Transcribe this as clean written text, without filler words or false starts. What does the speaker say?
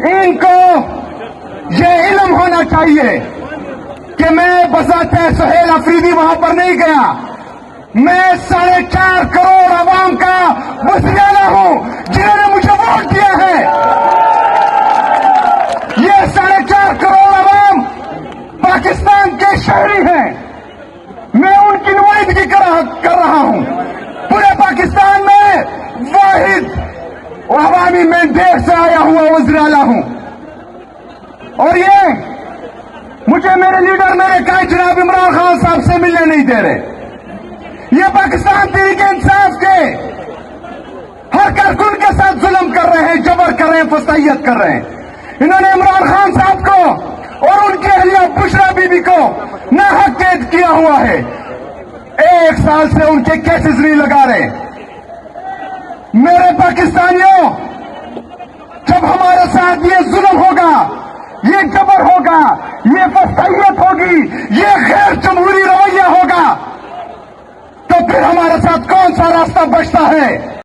ان کو یہ علم ہونا چاہیے کہ میں بذات سہیل افریدی وہاں پر نہیں گیا. میں 4.5 کروڑ عوام کا وزیر اعلیٰ ہوں جنہوں نے مجھے ووٹ دیا ہے. یہ 4.5 کروڑ عوام پاکستان کے شہری ہیں. میں ان کی نمائندگی کر رہا ہوں. پورے پاکستان میں واحد عوامی مینڈیٹ سے آیا ہوا وزیر اعلیٰ ہوں. اور یہ مجھے میرے لیڈر میرے قائد جناب عمران خان صاحب سے ملنے نہیں دے رہے. یہ پاکستان تحریک انصاف کے ہر کارکن کے ساتھ ظلم کر رہے ہیں, جبر کر رہے ہیں, فسائیت کر رہے ہیں. انہوں نے عمران خان صاحب کو اور ان کی اہلیہ بشرا بی بی کو ناحق قید کیا ہوا ہے. 1 سال سے ان کے کیسز نہیں لگا رہے. میرے پاکستانیوں, جب ہمارے ساتھ یہ ظلم ہوگا, یہ جبر ہوگا, یہ فسائیت ہوگی, یہ غیر جمہوری رویہ ہوگا, تو پھر ہمارے ساتھ کون سا راستہ بچتا ہے؟